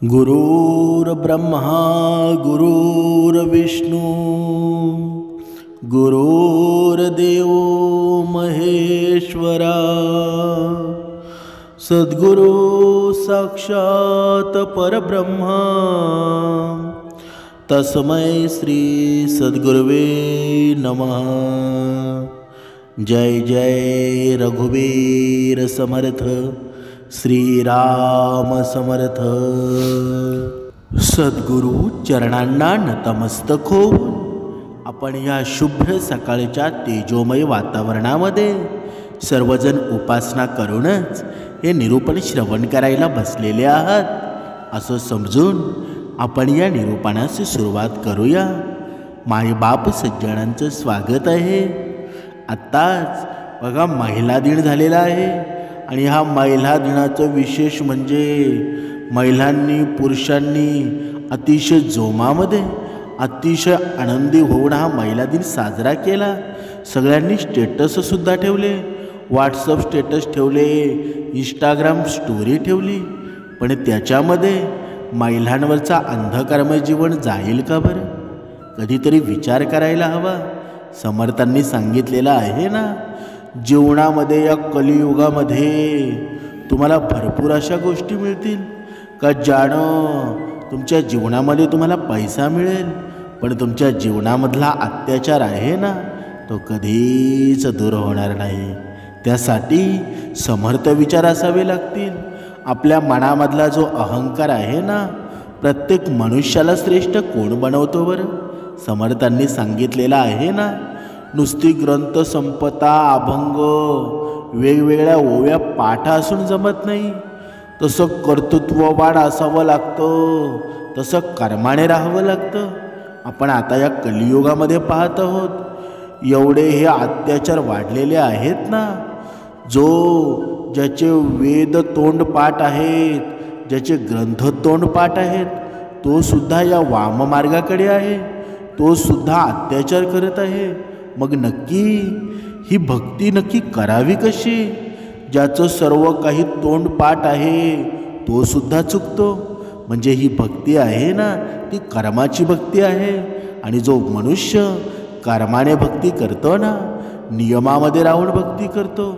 गुरुर्ब्रह्मा गुरुर्विष्णू गुरुर्देव महेश्वरा सद्गुरु साक्षात परब्रह्मा तस्मै श्री सद्गुरुवे नमः। जय जय रघुवीर समर्थ श्रीराम समर्थ। सद्गुरु चरणांना नतमस्तक होऊन आपण या शुभ्र सकाळच्या तेजोमय वातावरणामध्ये सर्वजण उपासना करूनच हे निरूपण श्रवण करायला बसलेले आहात असं समजून आपण या निरूपणास सुरुवात करूया। मायबाप सज्जनांचं स्वागत आहे। आत्ताच बघा महिला दिन झालेला आहे आणि हा महिला दिनाचं विशेष म्हणजे महिलांनी पुरुषांनी अतिशय जोमामध्ये अतिशय आनंदी होऊन हा महिला दिन साजरा केला। सगळ्यांनी स्टेटससुद्धा ठेवले, व्हॉट्सअप स्टेटस ठेवले, इंस्टाग्राम स्टोरी ठेवली, पण त्याच्यामध्ये महिलांवरचा अंधकर्म जीवन जाईल का बरं? कधीतरी विचार करायला हवा। समर्थांनी सांगितलेलं आहे ना, जीवनामध्ये या कलियुगामध्ये तुम्हाला भरपूर अशा गोष्टी मिळतील का ज्यानं तुमच्या जीवनामध्ये तुम्हाला पैसा मिळेल, पण तुमच्या जीवनामधला अत्याचार आहे ना तो कधीच दूर होणार नाही। त्यासाठी समर्थ विचार असावे लागतील। आपल्या मनामधला जो अहंकार आहे ना, प्रत्येक मनुष्याला श्रेष्ठ कोण बनवतो बरं? समर्थांनी सांगितलेलं आहे ना, नुसती ग्रंथ संपदा अभंग वेगवेगळ्या ओव्या पाठ असून जमत नाही, तसं कर्तृत्ववान असावं लागतं, तसं कर्माने राहावं लागतं। आपण आता या कलियुगामध्ये पाहत आहोत, एवढे हे अत्याचार वाढलेले आहेत ना, ज्याचे वेद तोंडपाठ आहेत, ज्याचे ग्रंथ तोंडपाठ आहेत, तो सुद्धा या वाममार्गाकडे आहे, तो सुद्धा अत्याचार करत आहे। मग नक्की ही भक्ती नक्की करावी कशी? ज्याचं सर्व काही तोंडपाठ आहे तो सुद्धा चुकतो, म्हणजे ही भक्ती आहे ना ती कर्माची भक्ती आहे। आणि जो मनुष्य कर्माने भक्ती करतो ना, नियमामध्ये राहून भक्ती करतो,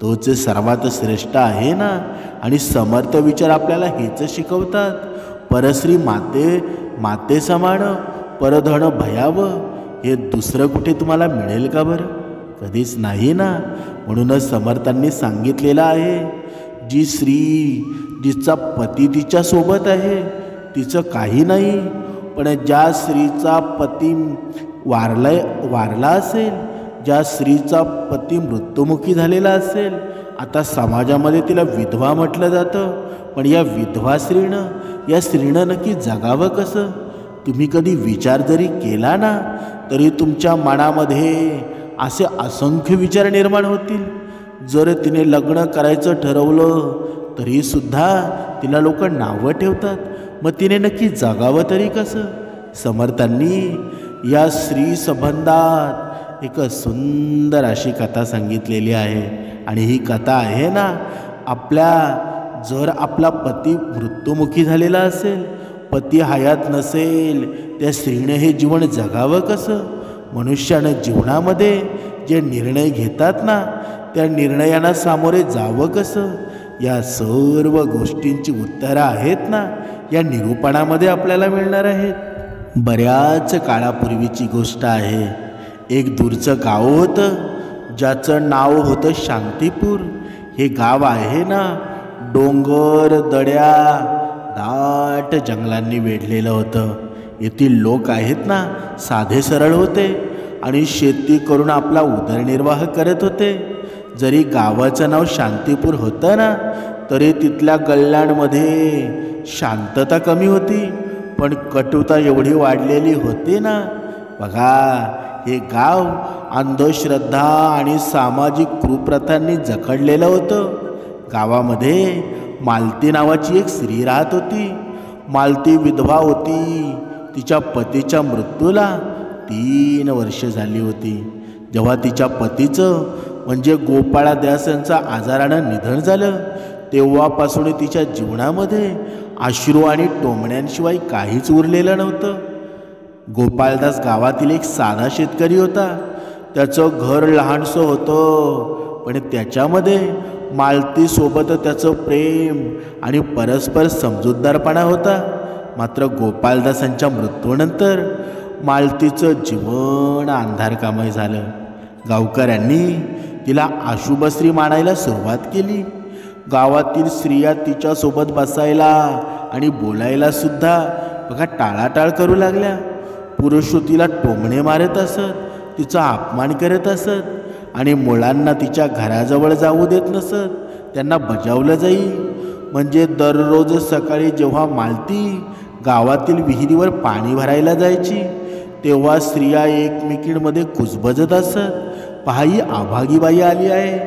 तोच सर्वात श्रेष्ठ आहे ना। आणि समर्थ विचार आपल्याला हेच शिकवतात, परश्री माते समान परधन भयावं। हे दुसरं कुठे तुम्हाला मिळेल का बरं? कधीच नाही ना। म्हणूनच समर्थांनी सांगितलेलं आहे, जी स्त्री जिचा पती तिच्या सोबत आहे तिचं काही नाही, पण ज्या स्त्रीचा पती वारला असेल, ज्या स्त्रीचा पती मृत्युमुखी झालेला असेल, आता समाजामध्ये तिला विधवा म्हटलं जातं, पण या विधवा या स्त्रीनं नक्की जगावं कसं? तुम्ही कधी विचार जरी केला ना तरी तुमच्या मनामध्ये असे असंख्य विचार निर्माण होतील। जर तिने लग्न करायचं ठरवलं तरीसुद्धा तिला लोक नावं ठेवतात, मग तिने नक्की जगावं तरी कसं? समर्थांनी या स्त्री संबंधात एक सुंदर अशी कथा सांगितलेली आहे। आणि ही कथा आहे ना, जर आपला पती मृत्युमुखी झालेला असेल, पती हयात नसेल, त्या स्त्रीने हे जीवन जगावं कसं? मनुष्यानं जीवनामध्ये जे निर्णय घेतात ना, त्या निर्णयांना सामोरे जावं कसं? या सर्व गोष्टींची उत्तरं आहेत ना या निरूपणामध्ये आपल्याला मिळणार आहेत। बऱ्याच काळापूर्वीची गोष्ट आहे। एक दूरचं गाव होतं, ज्याचं नाव होतं शांतीपूर। हे गाव आहे ना, डोंगर दड्या दाट जंगलांनी वेढलेलं होतं। येथील लोक आहेत ना साधे सरळ होते आणि शेती करून आपला उदरनिर्वाह करत होते। जरी गावाचं नाव शांतीपूर होतं ना, तरी तिथल्या गल्ल्यांमध्ये शांतता कमी होती, पण कटुता एवढी वाढलेली होती ना। बघा, हे गाव अंधश्रद्धा आणि सामाजिक कुप्रथांनी जखडलेलं होतं। गावामध्ये मालती नावाची एक स्त्री राहत होती। मालती विधवा होती। तिच्या पतीच्या मृत्यूला 3 वर्ष झाली होती। जेव्हा तिच्या पतीचं म्हणजे गोपाळदास यांचं आजारानं निधन झालं, तेव्हापासून तिच्या जीवनामध्ये अश्रू आणि टोमण्यांशिवाय काहीच उरलेलं नव्हतं. गोपालदास गावातील एक साधा शेतकरी होता. त्याचं घर लहानसं होतं, पण त्याच्यामध्ये मालतीसोबत त्याचं प्रेम आणि परस्पर समजूतदारपणा होता. मात्र गोपालदासांच्या मृत्यूनंतर मालतीचं जीवन अंधारकामय झालं. गावकऱ्यांनी तिला अशुभस्त्री मानायला सुरुवात केली. गावातील स्त्रिया तिच्यासोबत बसायला आणि बोलायला सुद्धा बघा टाळाटाळ करू लागल्या. पुरुष तिला टोमणे मारत असत, तिचा अपमान करत असत आणि मुलांना तिच्या घराजवळ जाऊ देत नसत. त्यांना बजावलं जाई. म्हणजे दररोज सकाळी जेव्हा मालती गावातील विहिरीवर पाणी भरायला जायची, तेव्हा स्त्रिया एकमेकींमध्ये कुजबजत असत. पहा, ही अभागी बाई आली आहे,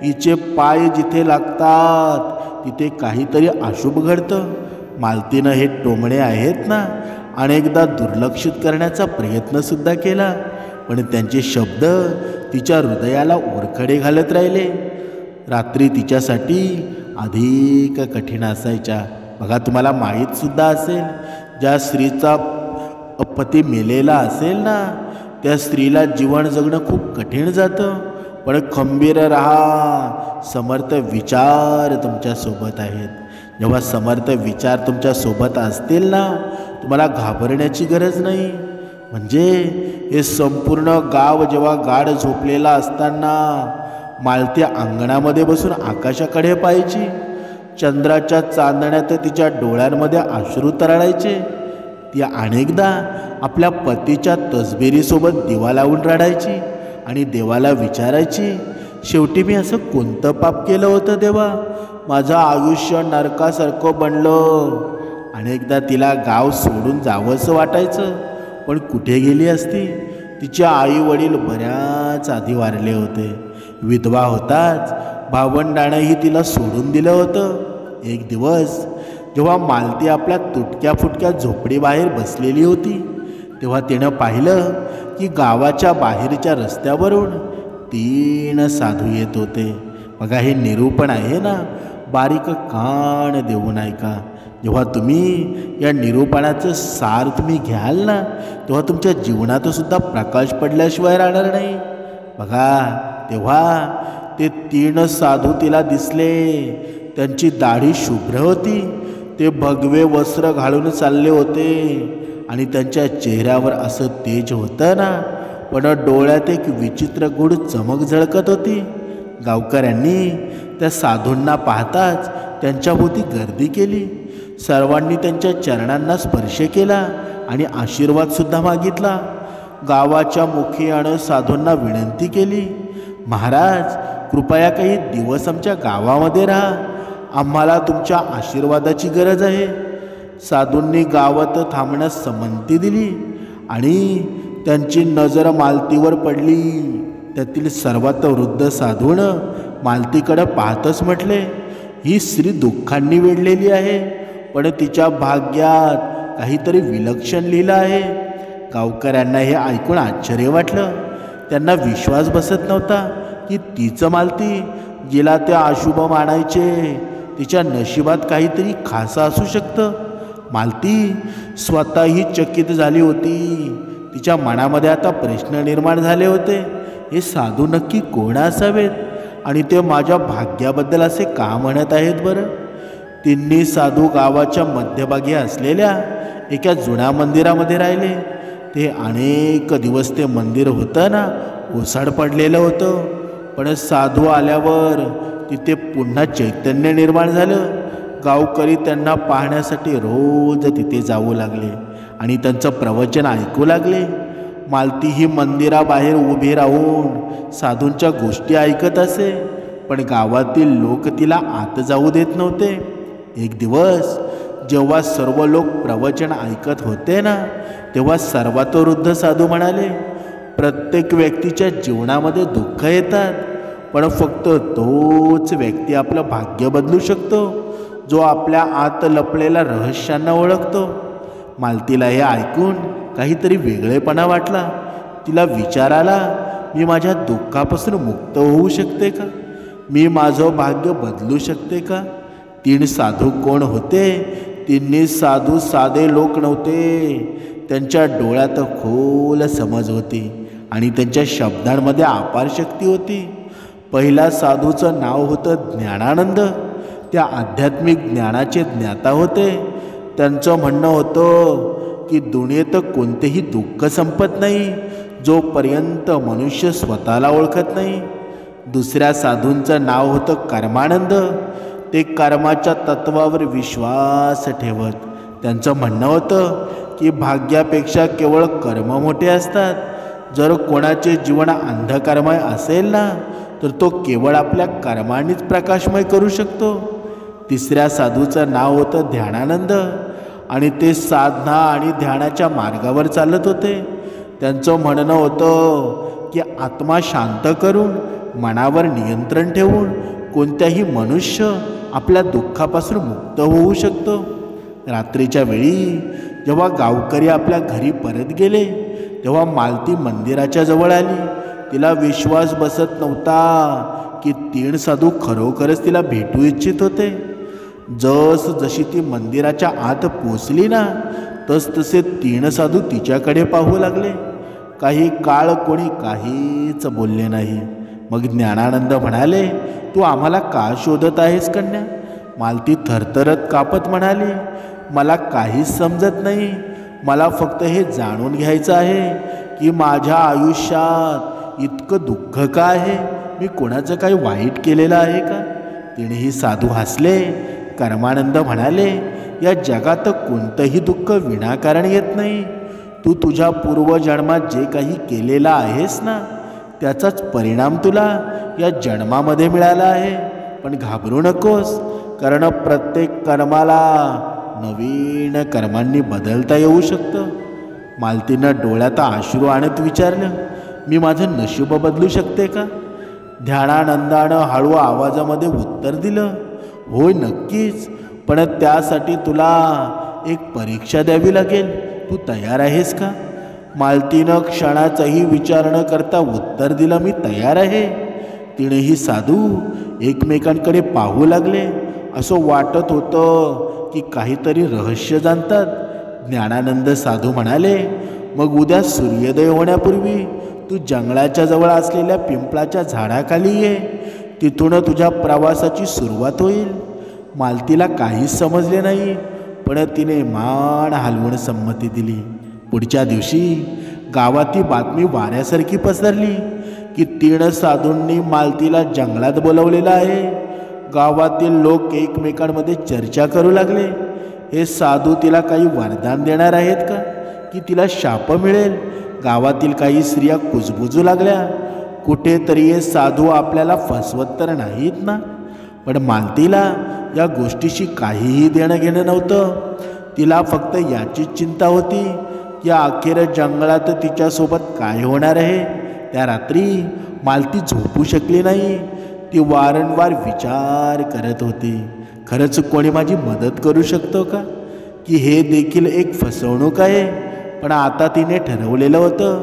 हिचे पाय जिथे लागतात तिथे काहीतरी अशुभ घडतं. मालतीनं हे टोमणे आहेत ना अनेकदा दुर्लक्षित करण्याचा प्रयत्नसुद्धा केला, पण त्यांचे शब्द तिच्या हृदयाला ओरखडे घालत राहिले. रात्री तिच्यासाठी अधिक कठीण असायच्या. बघा, तुम्हाला माहीतसुद्धा असेल, ज्या स्त्रीचा पती मेलेला असेल ना, त्या स्त्रीला जीवन जगणं खूप कठीण जातं. पण खंबीर राहा, समर्थ विचार तुमच्यासोबत आहेत. जेव्हा समर्थ विचार तुमच्यासोबत असतील ना, तुम्हाला घाबरण्याची गरज नाही. म्हणजे हे संपूर्ण गाव जेव्हा गाढ झोपलेला असताना मालती अंगणामध्ये बसून आकाशाकडे पाहायची. चंद्राच्या चांदण्यात तिच्या डोळ्यांमध्ये अश्रू तरळायचे. ती अनेकदा आपल्या पतीच्या तसबिरीसोबत दिवा लावून रडायची आणि देवाला विचारायची, शेवटी मी असं कोणतं पाप केलं होतं देवा, माझं आयुष्य नरकासारखं बनलं. अनेकदा तिला गाव सोडून जावंसं वाटायचं, पण कुठे गेली असती? तिचे आई वडील बऱ्याच आधी वारले होते. विधवा होताच भावंडाणंही तिला सोडून दिलं होतं. एक दिवस जेव्हा मालती आपल्या तुटक्या फुटक्या झोपडीबाहेर बसलेली होती, तेव्हा तिनं पाहिलं की गावाच्या बाहेरच्या रस्त्यावरून 3 साधू येत होते. बघा, हे निरूपण आहे ना, बारीक कान देऊन ऐका. जेव्हा तुम्ही या निरूपणाचं सार तुम्ही घ्याल ना, तेव्हा तुमच्या जीवनात सुद्धा प्रकाश पडल्याशिवाय राहणार नाही. बघा, तेव्हा ते 3 साधू तिला दिसले. त्यांची दाढी शुभ्र होती, ते भगवे वस्त्र घालून चालले होते आणि त्यांच्या चेहऱ्यावर असं तेज होतं ना, पण डोळ्यात एक विचित्र गूढ चमक झळकत होती. गावकऱ्यांनी त्या साधूंना पाहताच त्यांच्याभोवती गर्दी केली. सर्वांनी त्यांच्या चरणांना स्पर्श केला आणि आशीर्वादसुद्धा मागितला. गावाच्या मुखियानं साधूंना विनंती केली, महाराज, कृपया काही दिवस आमच्या गावामध्ये राहा, आम्हाला तुमच्या आशीर्वादाची गरज आहे. साधूंनी गावात थांबण्यास संमती दिली आणि त्यांची नजर मालतीवर पडली. त्यातील सर्वात वृद्ध साधून मालतीकडे पाहतच म्हटले, ही स्त्री दुःखांनी वेढलेली आहे, पण तिच्या भाग्यात काहीतरी विलक्षण लिहिलं आहे. गावकऱ्यांना हे ऐकून आश्चर्य वाटलं. त्यांना विश्वास बसत नव्हता की तीचं मालती, जिला ते अशुभ मानायचे, तिच्या नशिबात काहीतरी खासं असू शकतं. मालती स्वतःही चकित झाली होती. तिच्या मनामध्ये आता प्रश्न निर्माण झाले होते, हे साधू नक्की कोण असावेत आणि ते माझ्या भाग्याबद्दल असे का म्हणत आहेत बरं? 3 साधू गावाच्या मध्यभागी असलेल्या एका जुन्या मंदिरामध्ये राहिले. ते अनेक दिवस ते मंदिर होतं ना, ओसाड पडलेलं होतं. पण साधू आल्यावर तिथे पुन्हा चैतन्य निर्माण झालं. गावकरी त्यांना पाहण्यासाठी रोज तिथे जाऊ लागले आणि त्यांचं प्रवचन ऐकू लागले. मालती ही मंदिराबाहेर उभी राहून साधूंच्या गोष्टी ऐकत असे, पण गावातील लोक तिला आत जाऊ देत नव्हते. एक दिवस जेव्हा सर्व लोक प्रवचन ऐकत होते ना, तेव्हा सर्वात वृद्ध साधू म्हणाले, प्रत्येक व्यक्तीच्या जीवनामध्ये दुःख येतात, पण फक्त तोच व्यक्ती आपलं भाग्य बदलू शकतो जो आपल्या आत लपलेल्या रहस्यांना ओळखतो. मालतीला हे ऐकून काहीतरी वेगळेपणा वाटला. तिला विचार आला, मी माझ्या दुःखापासून मुक्त होऊ शकते का? मी माझं भाग्य बदलू शकते का? तीन साधू कोण होते? तिन्ही साधू साधे लोक नव्हते. त्यांच्या डोळ्यात खोल समज होती आणि त्यांच्या शब्दांमध्ये अपार शक्ती होती. पहिल्या साधूचं नाव होतं ज्ञानानंद. त्या आध्यात्मिक ज्ञानाचे ज्ञाता होते. त्यांचं म्हणणं होतं की दुनियेत कोणतेही दुःख संपत नाही जोपर्यंत मनुष्य स्वतःला ओळखत नाही. दुसऱ्या साधूंचं नाव होतं कर्मानंद. ते कर्माच्या तत्वावर विश्वास ठेवत. त्यांचं म्हणणं होतं की भाग्यापेक्षा केवळ कर्म मोठे असतात. जर कोणाचे जीवन अंधकारमय असेल ना, तर तो केवळ आपल्या कर्मांनीच प्रकाशमय करू शकतो. तिसऱ्या साधूचं नाव होतं ध्यानानंद आणि ते साधना आणि ध्यानाच्या मार्गावर चालत होते. त्यांचं म्हणणं होतं की आत्मा शांत करून मनावर नियंत्रण ठेवून कोणत्याही मनुष्य आपल्या दुःखापासून मुक्त होऊ शकतो. रात्रीच्या वेळी जेव्हा गावकरी आपल्या घरी परत गेले तेव्हा मालती मंदिराच्या जवळ आली. तिला विश्वास बसत नव्हता की तीन साधू खरोखरच तिला भेटू इच्छित होते. जशी ती मंदिराच्या आत पोचली ना, तसे तीन साधू तिच्याकडे पाहू लागले. काही काळ कोणी काहीच बोलले नाही. मग ज्ञानानंद म्हणाले, तू आम्हाला का शोधत आहेस कन्या? मालती थरथरत कापत म्हणाली, मला काहीच समजत नाही. मला फक्त हे जाणून घ्यायचं आहे की माझ्या आयुष्यात इतकं दुःख का आहे? मी कोणाचं काही वाईट केलेलं आहे का? तिनेही साधू हसले. कर्मानंद म्हणाले, या जगात कोणतंही दुःख विनाकारण येत नाही. तू तुझ्या पूर्वजन्मात जे काही केलेलं आहेस ना, त्याचाच परिणाम तुला या जन्मामध्ये मिळाला आहे. पण घाबरू नकोस, कारण प्रत्येक कर्माला नवीन कर्मांनी बदलता येऊ शकतं. मालतीनं डोळ्यात अश्रू आणत विचारलं, मी माझं नशीब बदलू शकते का? ध्यानानंदानं हळू आवाजामध्ये उत्तर दिलं, होय नक्कीच, पण त्यासाठी तुला एक परीक्षा द्यावी लागेल. तू तयार आहेस का? मालतीनं क्षणाचाही विचार न करता उत्तर दिलं, मी तयार आहे. तिनेही साधू एकमेकांकडे पाहू लागले. असं वाटत होतं की काहीतरी रहस्य जाणतात. ज्ञानानंद साधू म्हणाले, मग उद्या सूर्योदय होण्यापूर्वी तू जंगलाच्या जवळ असलेल्या पिंपळाच्या झाडाखाली ये. तिथून तुझ्या प्रवासाची सुरुवात होईल. मालतीला काहीच समजले नाही, पण तिने मान हलवून संमती दिली. पुढच्या दिवशी गावात ही बातमी वाऱ्यासारखी पसरली की तीन साधूंनी मालतीला जंगलात बोलवलेलं आहे. गावातील लोक एकमेकांमध्ये चर्चा करू लागले, हे साधू तिला काही वरदान देणार आहेत का, की तिला शाप मिळेल? गावातील काही स्त्रिया कुजबुजू लागल्या, कुठेतरी हे साधू आपल्याला फसवत तर नाहीत ना? पण मालतीला या गोष्टीशी काहीही देणं घेणं नव्हतं. तिला फक्त याचीच चिंता होती की अखेर जंगलात तिच्यासोबत काय होणार आहे. त्या रात्री मालती झोपू शकली नाही. ती वारंवार विचार करत होती, खरंच कोणी माझी मदत करू शकतो का, की हे देखील एक फसवणूक आहे? पण आता तिने ठरवलेलं होतं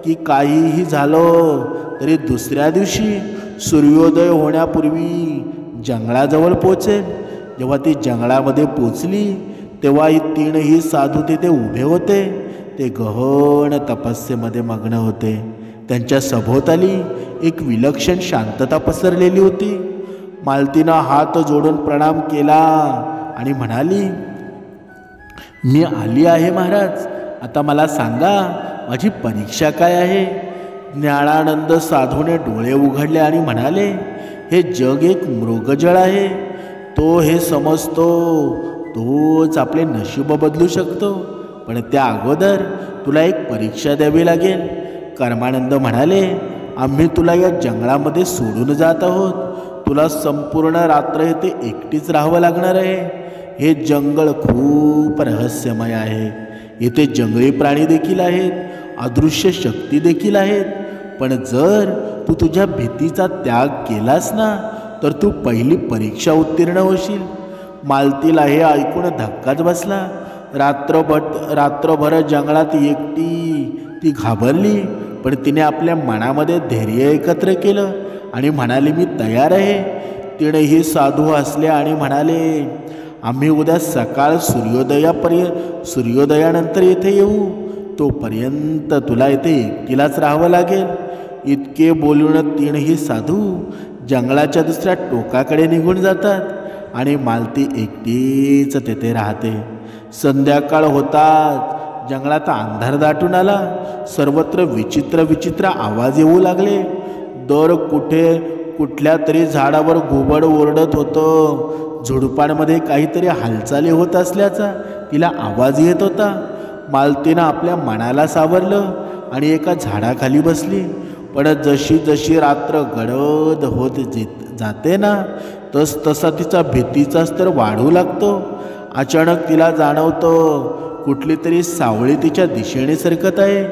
की काहीही झालं तरी दुसऱ्या दिवशी सूर्योदय होण्यापूर्वी जंगलाजवळ पोचेल. जेव्हा ती जंगलामध्ये पोचली तेव्हा ही तीनही साधू तिथे उभे होते. ते गहन तपस्येमध्ये मग्न होते. त्यांच्या सभोवताली एक विलक्षण शांतता पसरलेली होती. मालतीनं हात जोडून प्रणाम केला आणि म्हणाली, मी आली आहे महाराज. आता मला सांगा, माझी परीक्षा काय आहे? ज्ञानानंद साधूने डोळे उघडले आणि म्हणाले, हे जग एक मृगजळ आहे. तो हे समजतो तोच आपले नशीब बदलू शकतो. पण त्या अगोदर तुला एक परीक्षा द्यावी लागेल. कर्मानंद म्हणाले, आम्ही तुला या जंगलामध्ये सोडून जात आहोत. तुला संपूर्ण रात्र येथे एकटीच राहावं लागणार आहे. हे जंगल खूप रहस्यमय आहे. येथे जंगली प्राणी देखील आहेत, अदृश्य शक्ती देखील आहेत. पण जर तू तुझ्या भीतीचा त्याग केलास ना, तर तू पहिली परीक्षा उत्तीर्ण होशील. मालतीला हे ऐकून धक्काच बसला. रात्रभर जंगलात एकटी ती घाबरली, पण तिने आपल्या मनामध्ये धैर्य एकत्र केलं आणि म्हणाली, मी तयार आहे. तीनही साधू हसले आणि म्हणाले, आम्ही उद्या सकाळ सूर्योदयानंतर येथे येऊ. तोपर्यंत तुला येथे एकटीलाच राहावं लागेल. इतके बोलून तीनही साधू जंगलाच्या दुसऱ्या टोकाकडे निघून जातात आणि मालती एकटीच तेथे राहते. संध्याकाळ होताच जंगलात अंधार दाटून आला. सर्वत्र विचित्र विचित्र आवाज येऊ लागले. दर कुठल्या तरी झाडावर घुबड ओरडत होतं. झुडपांमध्ये काहीतरी हालचाली होत असल्याचा तिला आवाज येत होता. मालतीनं आपल्या मनाला सावरलं आणि एका झाडाखाली बसली. पण जशी जशी रात्र गडद होत जाते ना, तसा तिचा भीतीचा स्तर वाढू लागतो. अचानक तिला जाणवतं कुठली तरी सावळी तिच्या दिशेने सरकत आहे.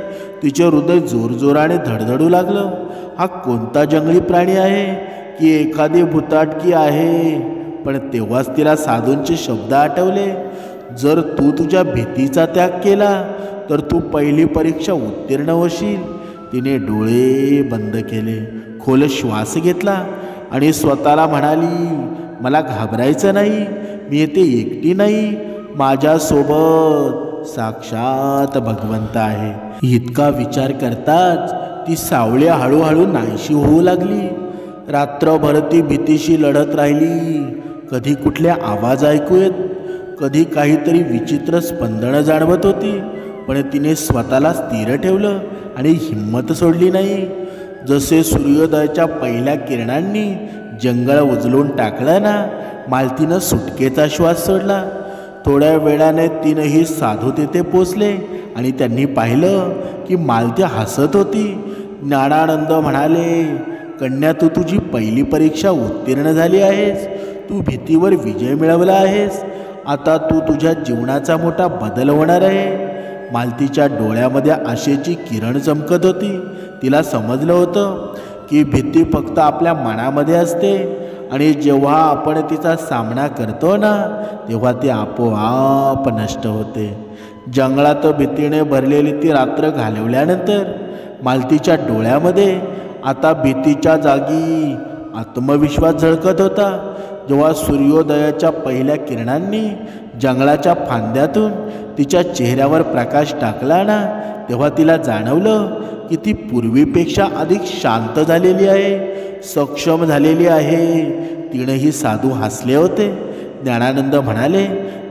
तिचे हृदय जोरजोराने धडधडू लागलं. हा कोणता जंगली प्राणी आहे की एखादी भुताटकी आहे? पण तेव्हाच तिला साधूंचे शब्द आठवले, जर तू तुझ्या भीतीचा त्याग केला तर तू पहिली परीक्षा उत्तीर्ण होशील. तिने डोळे बंद केले, खोल श्वास घेतला आणि स्वतःला म्हणाली, मला घाबरायचं नाही. मी येथे एकटी नाही, माझ्यासोबत साक्षात भगवंत आहे. इतका विचार करताच ती सावळी हळूहळू नाहीशी होऊ लागली. रात्रभर ती भीतीशी लढत राहिली. कधी कुठले आवाज ऐकू येत, कधी काहीतरी विचित्र स्पंदनं जाणवत होती. पण तिने स्वतःला स्थिर ठेवलं आणि हिंमत सोडली नाही. जसे सूर्योदयाच्या पहिल्या किरणांनी जंगल उजळून टाकलं ना, मालतीनं सुटकेचा श्वास सोडला. थोड्या वेळाने तीनही साधू तिथे पोचले आणि त्यांनी पाहिलं की मालती हसत होती. ज्ञानानंद म्हणाले, कन्या, तू तुझी पहिली परीक्षा उत्तीर्ण झाली आहेस. तू भीतीवर विजय मिळवला आहेस. आता तू तुझ्या जीवनाचा मोठा बदल होणार आहे. मालतीच्या डोळ्यामध्ये आशेची किरण चमकत होती. तिला समजलं होतं की भीती फक्त आपल्या मनामध्ये असते आणि जेव्हा आपण तिचा सामना करतो ना, तेव्हा ती आपोआप नष्ट होते. जंगलात भीतीने भरलेली ती रात्र घालवल्यानंतर मालतीच्या डोळ्यामध्ये आता भीतीच्या जागी आत्मविश्वास झळकत होता. जेव्हा सूर्योदयाच्या पहिल्या किरणांनी जंगलाच्या फांद्यातून तिच्या चेहऱ्यावर प्रकाश टाकला ना, तेव्हा तिला जाणवलं की ती पूर्वीपेक्षा अधिक शांत झालेली आहे, सक्षम झालेली आहे. तीनही साधू हसले होते. ज्ञानानंद म्हणाले,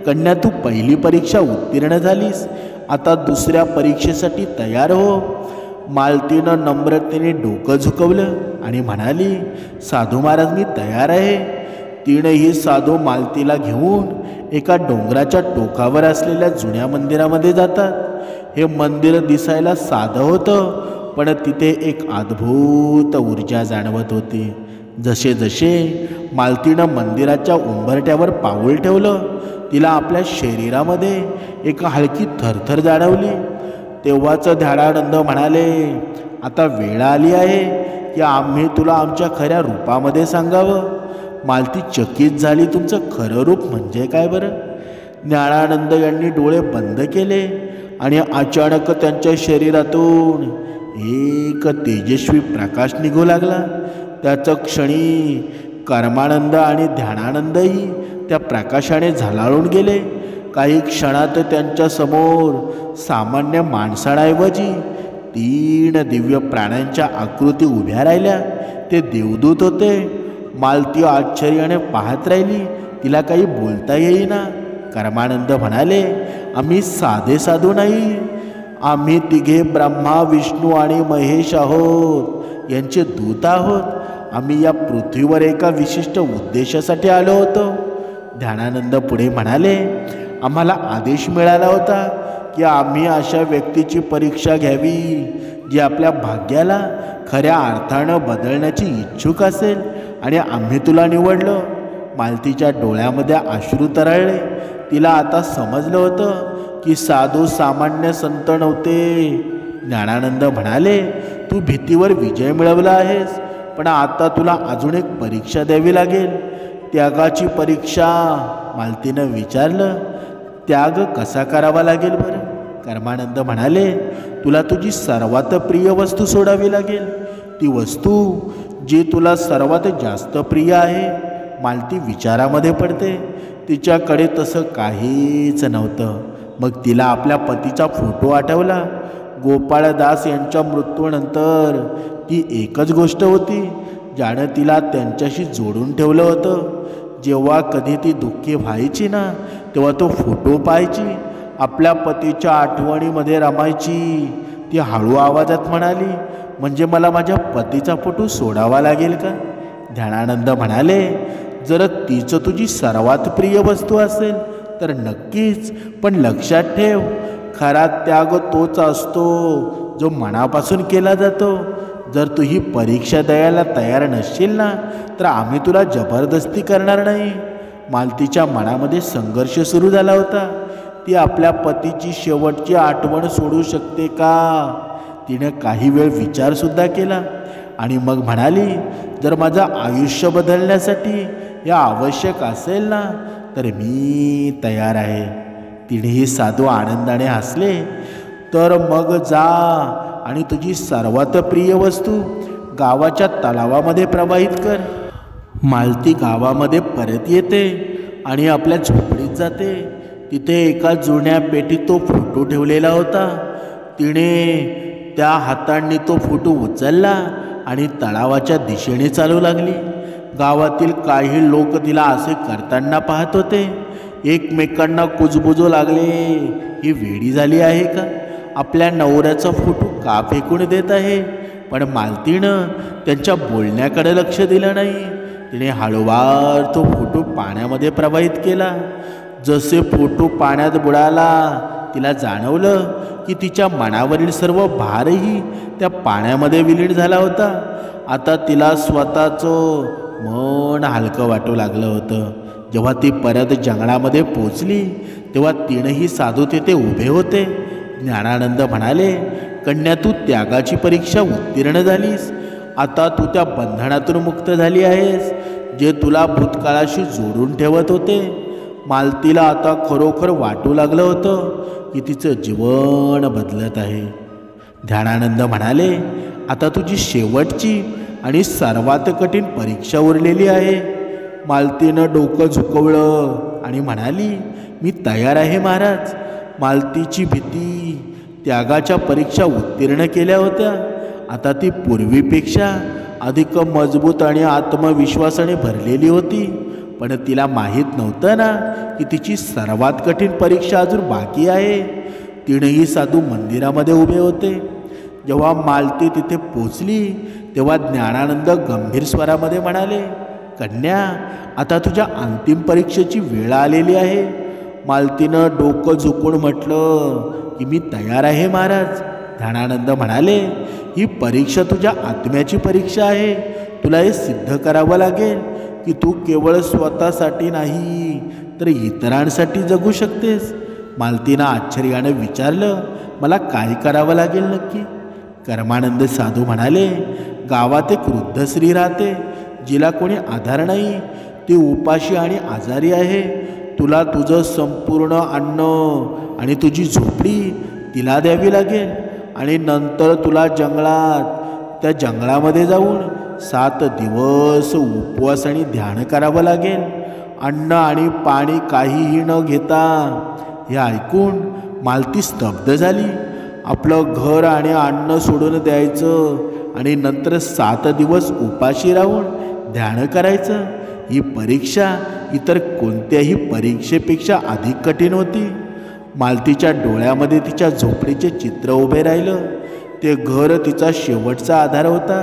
कन्या, तू पहिली परीक्षा उत्तीर्ण झालीस. आता दुसऱ्या परीक्षेसाठी तयार हो. मालतीनं नम्रतेने डोकं झुकवलं आणि म्हणाली, साधू महाराज, मी तयार आहे. तीनही साधू मालतीला घेऊन एका डोंगराच्या टोकावर असलेल्या जुन्या मंदिरामध्ये जातात. हे मंदिर दिसायला साधं होतं, पण तिथे एक अद्भुत ऊर्जा जाणवत होती. जसे जसे मालतीनं मंदिराच्या उंबरठ्यावर पाऊल ठेवलं, तिला आपल्या शरीरामध्ये एक हलकी थरथर जाणवली. तेव्हाच ध्यानानंद म्हणाले, आता वेळ आली आहे की आम्ही तुला आमच्या खऱ्या रूपामध्ये सांगावं. मालती चकित झाली. तुमचं खरं रूप म्हणजे काय बरं? ज्ञानानंद यांनी डोळे बंद केले आणि अचानक त्यांच्या शरीरातून एक तेजस्वी प्रकाश निघू लागला. त्याच क्षणी कर्मानंद आणि ध्यानानंदही त्या प्रकाशाने झळाळून गेले. काही क्षणात त्यांच्या समोर सामान्य माणसांऐवजी 3 दिव्य प्राण्यांच्या आकृती उभ्या राहिल्या. ते देवदूत होते. मालती आश्चर्याने पाहत राहिली. तिला काही बोलता येईना. कर्मानंद म्हणाले, आम्ही साधे साधू नाही. आम्ही तिघे ब्रह्मा, विष्णू आणि महेश आहोत, यांचे दूत आहोत. आम्ही या पृथ्वीवर एका विशिष्ट उद्देशासाठी आलो होतो. ध्यानानंद पुढे म्हणाले, आम्हाला आदेश मिळाला होता की आम्ही अशा व्यक्तीची परीक्षा घ्यावी जी आपल्या भाग्याला खऱ्या अर्थानं बदलण्याची इच्छुक असेल, आणि आम्ही तुला निवडलं. मालतीच्या डोळ्यामध्ये अश्रू तरळले. तिला आता समजलं होतं की साधू सामान्य संत नव्हते. ज्ञानानंद म्हणाले, तू भीतीवर विजय मिळवला आहेस, पण आता तुला अजून एक परीक्षा द्यावी लागेल. त्यागाची परीक्षा. मालतीनं विचारलं, त्याग कसा करावा लागेल बरं? कर्मानंद म्हणाले, तुला तुझी सर्वात प्रिय वस्तू सोडावी लागेल. ती वस्तू जी तुला सर्वात जास्त प्रिय आहे मालती विचारामध्ये पडते. तिच्याकडे तसं काहीच नव्हतं. मग तिला आपल्या पतीचा फोटो आठवला. गोपाळदास यांच्या मृत्यूनंतर ती एकच गोष्ट होती ज्यानं तिला त्यांच्याशी जोडून ठेवलं होतं. जेव्हा कधी ती दुःखी व्हायची ना, तेव्हा तो फोटो पाहायची, आपल्या पतीच्या आठवणीमध्ये रमायची. ती हळू आवाजात म्हणाली, म्हणजे मला माझ्या पतीचा फोटो सोडावा लागेल का? ध्यानानंद म्हणाले, जर तीच तुझी सर्वात प्रिय वस्तू असेल तर नक्कीच, पण लक्षात ठेव, खरा त्याग तोच असतो जो मनापासून केला जातो. जर तू ही परीक्षा द्यायला तयार नसशील ना, तर आम्ही तुला जबरदस्ती करणार नाही. मालतीच्या मनामध्ये संघर्ष सुरू झाला होता. ती आपल्या पतीची शेवटची आठवण सोडू शकते का? तिने काही वेळ विचारसुद्धा केला आणि मग म्हणाली, जर माझं आयुष्य बदलण्यासाठी हे आवश्यक असेल ना, तर मी तयार आहे. तिनेही साधू आनंदाने हसले. तर मग जा आणि तुझी सर्वात प्रिय वस्तू गावाच्या तलावामध्ये प्रवाहित कर. मालती गावामध्ये परत येते आणि आपल्या झोपडीत जाते. तिथे एका जुन्या पेटीत तो फोटो ठेवलेला होता. तिने त्या हातांनी तो फोटो उचलला आणि तलावाच्या दिशेने चालू लागली. गावातील काही लोक तिला असे करताना पाहत होते. एकमेकांना कुजबुजू लागले, ही वेडी झाली आहे का? आपल्या नवऱ्याचा फोटो का फेकून देत आहे? पण मालतीनं त्यांच्या बोलण्याकडे लक्ष दिलं नाही. तिने हळूवार तो फोटो पाण्यामध्ये प्रवाहित केला. जसे फोटो पाण्यात बुडाला, तिला जाणवलं की तिच्या मनावरील सर्व भारही त्या पाण्यामध्ये विलीन झाला होता. आता तिला स्वतःचं मन हलकं वाटू लागलं होतं. जेव्हा ती परत जंगलामध्ये पोचली, तेव्हा तीनही साधू तिथे उभे होते. ज्ञानानंद म्हणाले, कन्या, तू त्यागाची परीक्षा उत्तीर्ण झालीस. आता तू त्या बंधनातून मुक्त झाली आहेस जे तुला भूतकाळाशी जोडून ठेवत होते. मालतीला आता खरोखर वाटू लागलं होतं की तिचं जीवन बदलत आहे. ध्यानानंद म्हणाले, आता तुझी शेवटची आणि सर्वात कठीण परीक्षा उरलेली आहे. मालतीनं डोकं झुकवलं आणि म्हणाली, मी तयार आहे महाराज. मालतीची भीती त्यागाच्या परीक्षा उत्तीर्ण केल्या होत्या. आता ती पूर्वीपेक्षा अधिक मजबूत आणि आत्मविश्वासाने भरलेली होती. पण तिला माहीत नव्हतं ना की तिची सर्वात कठीण परीक्षा अजून बाकी आहे. तीनही साधू मंदिरामध्ये उभे होते. जेव्हा मालती तिथे पोचली, तेव्हा ज्ञानानंद गंभीर स्वरामध्ये म्हणाले, कन्या, आता तुझ्या अंतिम परीक्षेची वेळ आलेली आहे. मालतीनं डोकं झुकून म्हटलं की मी तयार आहे महाराज. ध्यानानंद म्हणाले, ही परीक्षा तुझ्या आत्म्याची परीक्षा आहे. तुला हे सिद्ध करावं लागेल की तू केवळ स्वतःसाठी नाही तर इतरांसाठी जगू शकतेस. मालतीनं आश्चर्यानं विचारलं, मला काय करावं लागेल नक्की? कर्मानंद साधू म्हणाले, गावात एक वृद्ध स्त्री राहते जिला कोणी आधार नाही. ती उपाशी आणि आजारी आहे. तुला तुझं संपूर्ण अन्न आणि तुझी झोपडी तिला द्यावी लागेल आणि नंतर तुला त्या जंगलामध्ये जाऊन 7 दिवस उपवास आणि ध्यान करावं लागेल, अन्न आणि पाणी काहीही न घेता. हे ऐकून मालती स्तब्ध झाली. आपलं घर आणि अन्न सोडून द्यायचं आणि नंतर 7 दिवस उपाशी राहून ध्यान करायचं. ही परीक्षा इतर कोणत्याही परीक्षेपेक्षा अधिक कठीण होती. मालतीच्या डोळ्यामध्ये तिच्या झोपडीचे चित्र उभे राहिलं. ते घर तिचा शेवटचा आधार होता.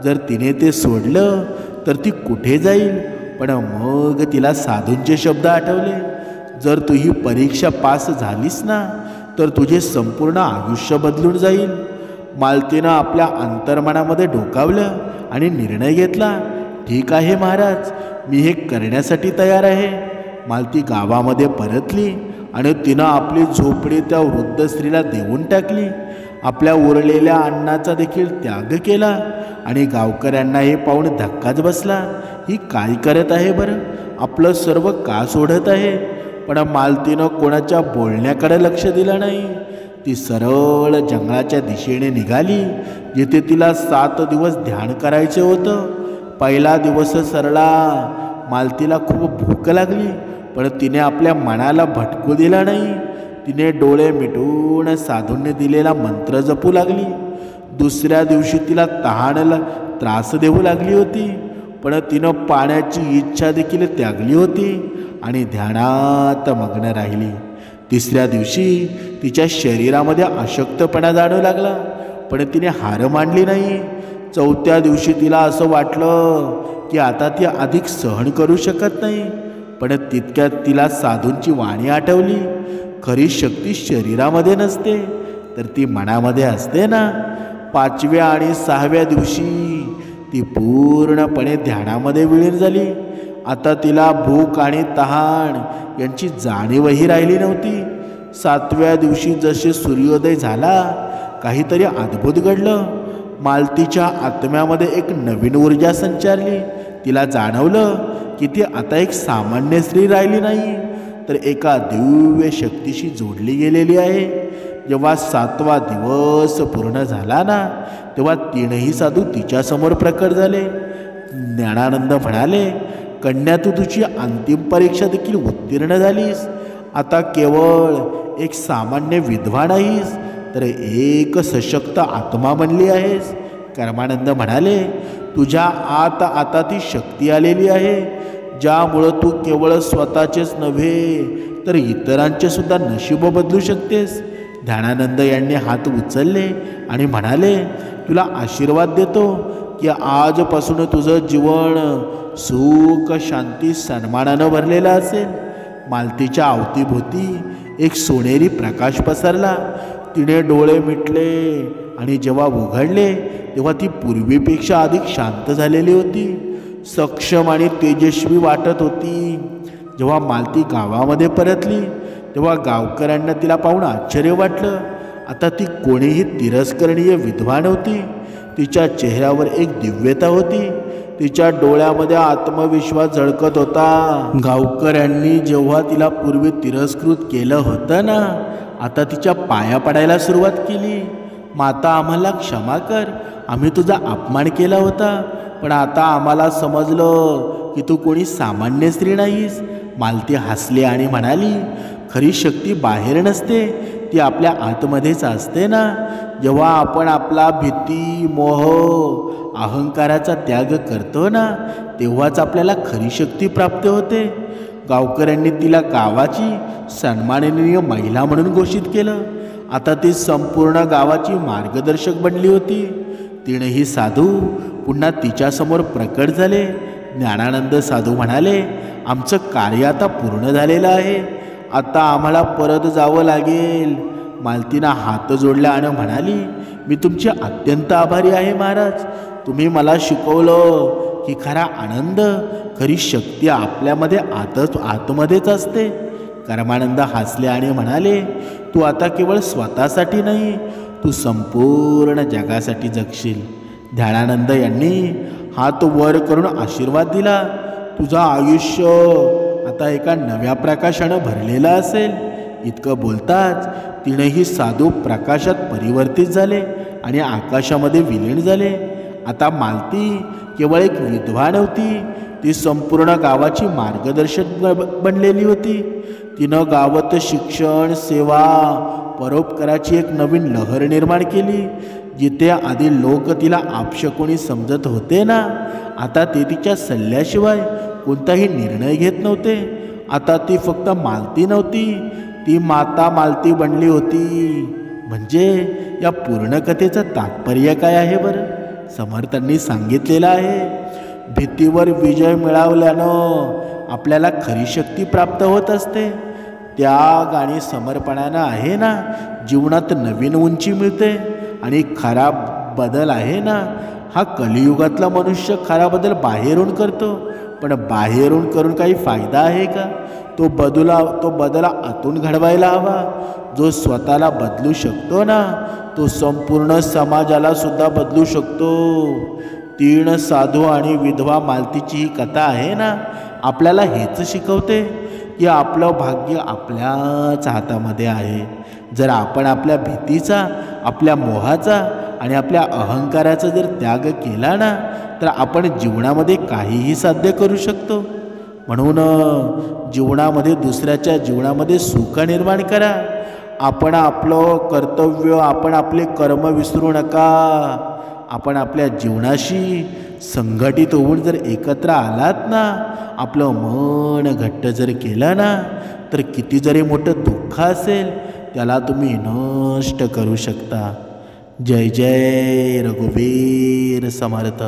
जर तिने ते सोडलं तर ती कुठे जाईल? पण मग तिला साधूंचे शब्द आठवले, जर तू ही परीक्षा पास झालीस ना, तर तुझे संपूर्ण आयुष्य बदलून जाईल. मालतीनं आपल्या अंतर्मनामध्ये डोकावलं आणि निर्णय घेतला, ठीक आहे महाराज, मी हे करण्यासाठी तयार आहे. मालती गावामध्ये परतली आणि तिनं आपली झोपडी त्या वृद्ध स्त्रीला देऊन टाकली. आपल्या उरलेल्या अन्नाचा देखील त्याग केला आणि गावकऱ्यांना हे पाहून धक्काच बसला. ही काय करत आहे बरं? आपलं सर्व का सोडत आहे? पण मालतीनं कोणाच्या बोलण्याकडे लक्ष दिलं नाही. ती सरळ जंगलाच्या दिशेने निघाली जिथे तिला 7 दिवस ध्यान करायचे होतं. पहिला दिवस सरला. मालतीला खूप भूक लागली, पण तिने आपल्या मनाला भटकू दिला नाही. तिने डोळे मिटून साधूंनी दिलेला मंत्र जपू लागली. दुसऱ्या दिवशी तिला तहानला त्रास देऊ लागली होती, पण तिनं पाण्याची इच्छा देखील त्यागली होती आणि ध्यानात मग्न राहिली. तिसऱ्या दिवशी तिच्या शरीरामध्ये अशक्तपणा जाणवू लागला, पण तिने हार मानली नाही. चौथ्या दिवशी तिला असं वाटलं की आता ती अधिक सहन करू शकत नाही, पण तितक्यात तिला साधूंची वाणी आठवली. खरी शक्ती शरीरामध्ये नसते, तर ती मनामध्ये असते ना. 5व्या आणि 6व्या दिवशी ती पूर्णपणे ध्यानामध्ये विलीन झाली. आता तिला भूक आणि तहान यांची जाणीवही राहिली नव्हती. 7व्या दिवशी जसे सूर्योदय झाला, काहीतरी अद्भुत घडलं. मालतीच्या आत्म्यामध्ये एक नवीन ऊर्जा संचारली. तिला जाणवलं की ती आता एक सामान्य स्त्री राहिली नाही, तर एका दिव्य शक्तीशी जोडली गेलेली आहे. जेव्हा 7वा दिवस पूर्ण झाला ना, तेव्हा 3ही साधू तिच्यासमोर प्रकट झाले. ज्ञानानंद म्हणाले, कन्या, तू तुझी अंतिम परीक्षा देखील उत्तीर्ण झालीस. आता केवळ एक सामान्य विधवा नाहीस, तर एक सशक्त आत्मा बनली आहेस. कर्मानंद म्हणाले, तुझ्या आत आता ती शक्ती आलेली आहे, ज्यामुळं तू केवळ स्वतःचेच नव्हे तर इतरांचे सुद्धा नशीब बदलू शकतेस. ध्यानानंद यांनी हात उचलले आणि म्हणाले, तुला आशीर्वाद देतो की आजपासून तुझं जीवन सुख, शांती, सन्मानानं भरलेलं असेल. मालतीच्या अवतीभोवती एक सोनेरी प्रकाश पसरला. तिने डोळे मिटले आणि जेव्हा उघडले, तेव्हा ती पूर्वीपेक्षा अधिक शांत झालेली होती, सक्षम आणि तेजस्वी वाटत होती. जेव्हा मालती गावामध्ये परतली, तेव्हा गावकऱ्यांना तिला पाहून आश्चर्य वाटलं. आता ती कोणीही तिरस्करणीय विधवा नव्हती. तिच्या चेहऱ्यावर एक दिव्यता होती. तिच्या डोळ्यामध्ये आत्मविश्वास झळकत होता. गावकऱ्यांनी जेव्हा तिला पूर्वी तिरस्कृत केलं होतं ना, आता तिच्या पाया पडायला सुरुवात केली. माता, आम्हाला क्षमा कर, आम्ही तुझा अपमान केला होता, पण आता आम्हाला समजलं की तू कोणी सामान्य स्त्री नाहीस. मालती हसली आणि म्हणाली, खरी शक्ती बाहेर नसते, ती आपल्या आतमध्येच असते ना. जेव्हा आपण आपला भीती, मोह, अहंकाराचा त्याग करतो ना, तेव्हाच आपल्याला खरी शक्ती प्राप्त होते. गावकऱ्यांनी तिला गावाची सन्माननीय महिला म्हणून घोषित केलं. आता ती संपूर्ण गावाची मार्गदर्शक बनली होती. तीनही साधू पुन्हा तिच्यासमोर प्रकट झाले. ज्ञानानंद साधू म्हणाले, आमचं कार्य आता पूर्ण झालेलं आहे, आता आम्हाला परत जावं लागेल. मालतीनं हात जोडला आणि म्हणाली, मी तुमची अत्यंत आभारी आहे महाराज. तुम्ही मला शिकवलं की खरा आनंद, खरी शक्ती आपल्यामध्ये आतमध्येच असते. कर्मानंद हसले आणि म्हणाले, तू आता केवळ स्वतःसाठी नाही, तू संपूर्ण जगासाठी जगशील. ध्यानानंद यांनी हात वर करून आशीर्वाद दिला. तुझं आयुष्य आता एका नव्या प्रकाशानं भरलेलं असेल. इतकं बोलताच तीनही साधू प्रकाशात परिवर्तित झाले आणि आकाशामध्ये विलीन झाले. आता मालती केवळ एक विधवा नव्हती, ती संपूर्ण गावाची मार्गदर्शक बनलेली होती. तिनं गावात शिक्षण, सेवा, परोपकाराची एक नवीन लहर निर्माण केली. जिथे आधी लोक तिला आपशकुनी समजत होते ना, आता ते तिच्या सल्ल्याशिवाय कोणताही निर्णय घेत नव्हते. आता ती फक्त मालती नव्हती, ती माता मालती बनली होती. म्हणजे या पूर्ण कथेचं तात्पर्य काय आहे बरं? समर्थांनी सांगितलेलं आहे, भीतीवर विजय मिळवल्यानं आपल्याला खरी शक्ती प्राप्त होत असते. त्याग आणि समर्पणानं आहे ना, जीवनात नवीन उंची मिळते. आणि खरा बदल आहे ना, हा कलियुगातला मनुष्य खरा बदल बाहेरून करतो, पण बाहेरून करून काही फायदा आहे का? तो बदला आतून घडवायला हवा. जो स्वतःला बदलू शकतो ना, तो संपूर्ण समाजाला सुद्धा बदलू शकतो. 3 साधू आणि विधवा मालतीची ही कथा आहे ना, आपल्याला हेच शिकवते की आपलं भाग्य आपल्याच हातामध्ये आहे. जर आपण आपल्या भीतीचा, आपल्या मोहाचा आणि आपल्या अहंकाराचा जर त्याग केला ना, तर आपण जीवनामध्ये काहीही साध्य करू शकतो. म्हणून जीवनामध्ये दुसऱ्याच्या जीवनामध्ये सुख निर्माण करा. आपण आपलं कर्तव्य, आपण आपले कर्म विसरू नका. आपण आपल्या जीवनाशी संघटित होऊन जर एकत्र आलात ना, आपलं मन घट्ट जर केलं ना, तर किती जरी मोठं दुःख असेल त्याला तुम्ही नष्ट करू शकता. जय जय रघुवीर समर्थ.